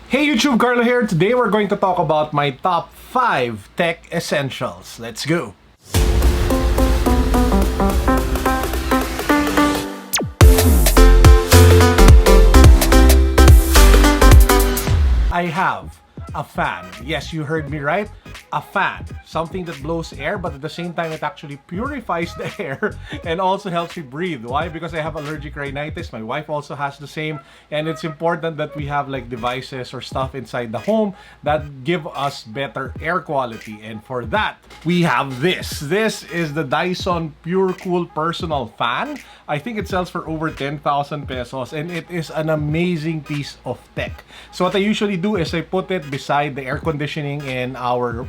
Hey YouTube, Carlo here. Today we're going to talk about my top 5 tech essentials. Let's go! I have a fan. Yes, you heard me right. A fan. Something that blows air, but at the same time, it actually purifies the air and also helps you breathe. Why? Because I have allergic rhinitis. My wife also has the same. And it's important that we have like devices or stuff inside the home that give us better air quality. And for that, we have this. This is the Dyson Pure Cool Personal Fan. I think it sells for over 10,000 pesos and it is an amazing piece of tech. So what I usually do is I put it beside the air conditioning in our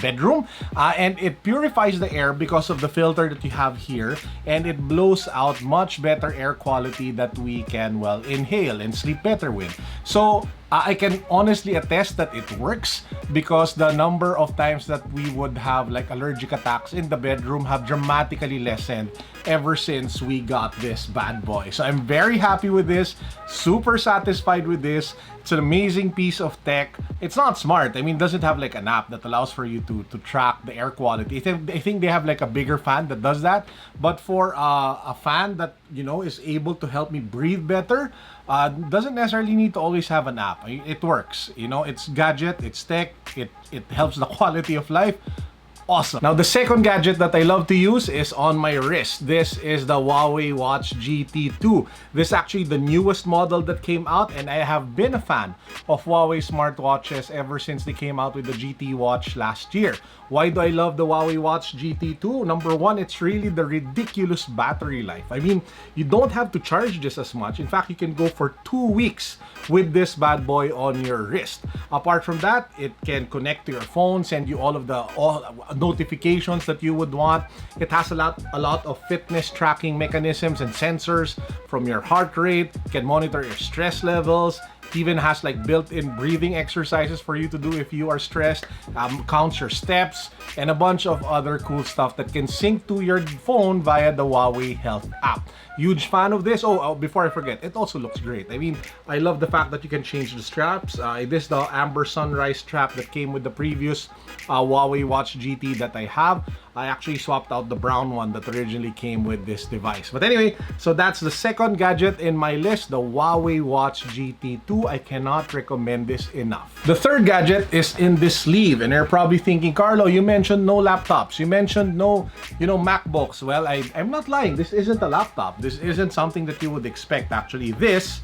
bedroom, and it purifies the air because of the filter that you have here, and it blows out much better air quality that we can inhale and sleep better with. So I can honestly attest that it works because the number of times that we would have like allergic attacks in the bedroom have dramatically lessened ever since we got this bad boy. So I'm very happy with this, super satisfied with this. It's an amazing piece of tech. It's not smart. I mean, it doesn't have like an app that allows for you to track the air quality. I think they have like a bigger fan that does that. But for a fan that, you know, is able to help me breathe better, doesn't necessarily need to always have an app. It works. You know, it's gadget, it's tech, it helps the quality of life. Awesome. Now, the second gadget that I love to use is on my wrist. This is the Huawei Watch GT 2. This is actually the newest model that came out, and I have been a fan of Huawei smartwatches ever since they came out with the GT watch last year. Why do I love the Huawei Watch GT 2? Number one, it's really the ridiculous battery life. I mean, you don't have to charge this as much. In fact, you can go for 2 weeks with this bad boy on your wrist. Apart from that, it can connect to your phone, send you all of the notifications that you would want. It has a lot of fitness tracking mechanisms and sensors from your heart rate. It can monitor your stress levels. It even has like built-in breathing exercises for you to do if you are stressed, counts your steps, and a bunch of other cool stuff that can sync to your phone via the Huawei Health app. Huge fan of this. Oh, before I forget, it also looks great. I mean, I love the fact that you can change the straps. This is the Amber Sunrise strap that came with the previous Huawei Watch GT that I have. I actually swapped out the brown one that originally came with this device. But anyway, so that's the second gadget in my list, the Huawei Watch GT 2. I cannot recommend this enough. The third gadget is in this sleeve, and you're probably thinking, Carlo, you mentioned no laptops. You mentioned no, MacBooks. Well, I'm not lying. This isn't a laptop. This isn't something that you would expect, actually. This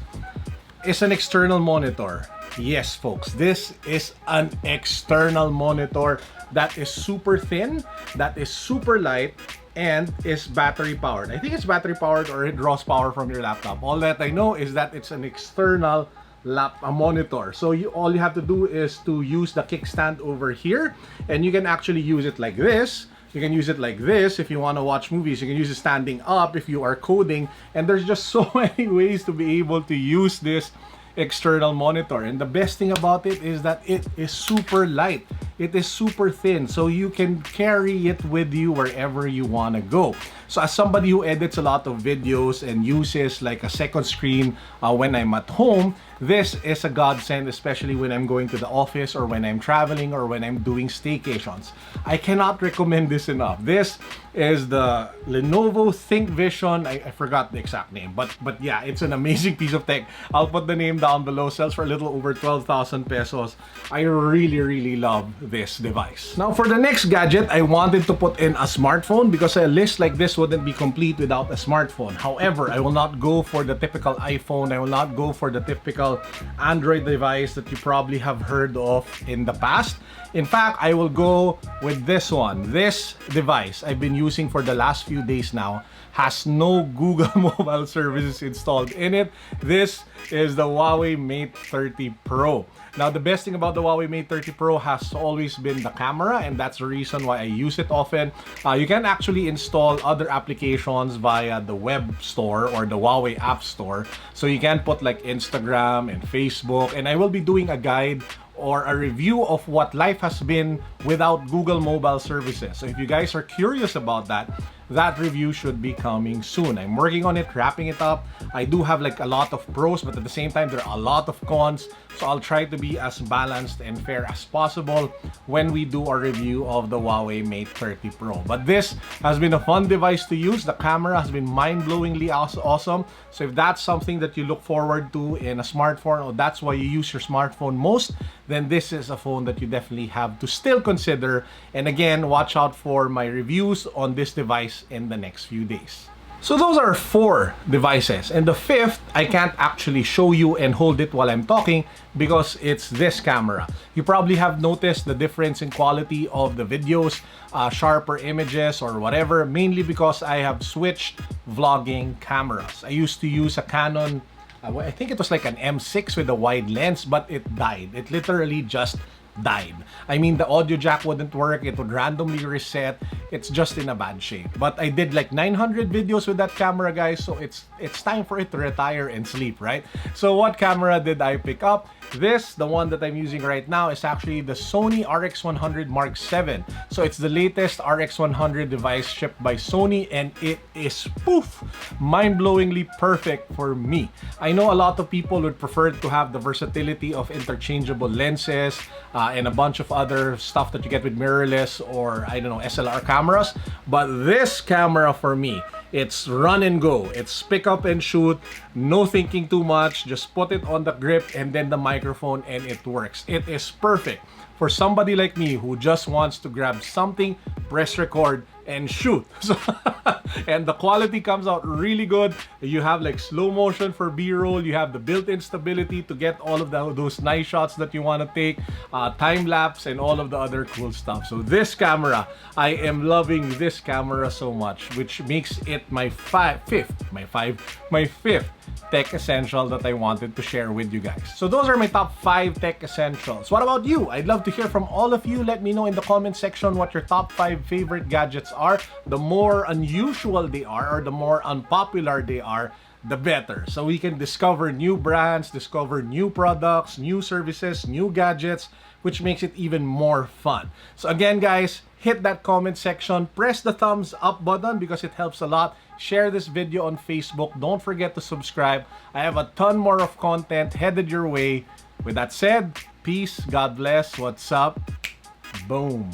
is an external monitor. Yes, folks, this is an external monitor that is super thin, that is super light, and is battery powered. I think it's battery powered or it draws power from your laptop. All that I know is that it's an external monitor. So all you have to do is to use the kickstand over here, and you can actually use it like this. You can use it like this if you want to watch movies. You can use it standing up if you are coding. And there's just so many ways to be able to use this external monitor. And the best thing about it is that it is super light. It is super thin, so you can carry it with you wherever you want to go. So as somebody who edits a lot of videos and uses like a second screen when I'm at home, this is a godsend, especially when I'm going to the office or when I'm traveling or when I'm doing staycations. I cannot recommend this enough. This is the Lenovo ThinkVision. I forgot the exact name, but yeah, it's an amazing piece of tech. I'll put the name down below. Sells for a little over 12,000 pesos. I really love this device. Now for the next gadget, I wanted to put in a smartphone because a list like this wouldn't be complete without a smartphone. However, I will not go for the typical iPhone. I will not go for the typical Android device that you probably have heard of in the past. In fact, I will go with this one. This device I've been using for the last few days now has no Google mobile services installed in it. This is the Huawei Mate 30 Pro. Now, the best thing about the Huawei Mate 30 Pro has always been the camera, and that's the reason why I use it often. You can actually install other applications via the web store or the Huawei App Store. So you can put like Instagram and Facebook, and I will be doing a guide or a review of what life has been without Google mobile services. So if you guys are curious about that, that review should be coming soon. I'm working on it, wrapping it up. I do have like a lot of pros, but at the same time, there are a lot of cons So I'll try to be as balanced and fair as possible when we do our review of the Huawei Mate 30 Pro. But this has been a fun device to use. The camera has been mind-blowingly awesome. So if that's something that you look forward to in a smartphone, or that's why you use your smartphone most, then this is a phone that you definitely have to still consider. And again, watch out for my reviews on this device in the next few days. So those are 4 devices, and the 5th I can't actually show you and hold it while I'm talking because it's this camera. You probably have noticed the difference in quality of the videos, sharper images or whatever, mainly because I have switched vlogging cameras. I used to use a Canon, I think it was like an M6 with a wide lens, but it died. It literally just died. I mean, the audio jack wouldn't work, it would randomly reset. It's just in a bad shape. But I did like 900 videos with that camera, guys, so it's time for it to retire and sleep, right? So what camera did I pick up? This, the one that I'm using right now, is actually the Sony RX100 Mark 7. So it's the latest RX100 device shipped by Sony, and it is mind-blowingly perfect for me. I know a lot of people would prefer to have the versatility of interchangeable lenses and a bunch of other stuff that you get with mirrorless or, I don't know, SLR cameras. But this camera for me, it's run and go. It's pick up and shoot, no thinking too much. Just put it on the grip and then the microphone and it works. It is perfect for somebody like me who just wants to grab something, press record, and shoot. So, and the quality comes out really good. You have like slow motion for B-roll. You have the built-in stability to get all of those nice shots that you want to take, time lapse, and all of the other cool stuff. So this camera, I am loving this camera so much, which makes it my fifth tech essential that I wanted to share with you guys. So those are my top 5 tech essentials. What about you? I'd love to hear from all of you. Let me know in the comment section what your top 5 favorite gadgets are. The more unusual they are, or the more unpopular they are, the better. So we can discover new brands, discover new products, new services, new gadgets, which makes it even more fun. So again, guys, hit that comment section, press the thumbs up button because it helps a lot. Share this video on Facebook. Don't forget to subscribe. I have a ton more of content headed your way. With that said, peace, God bless, what's up, boom.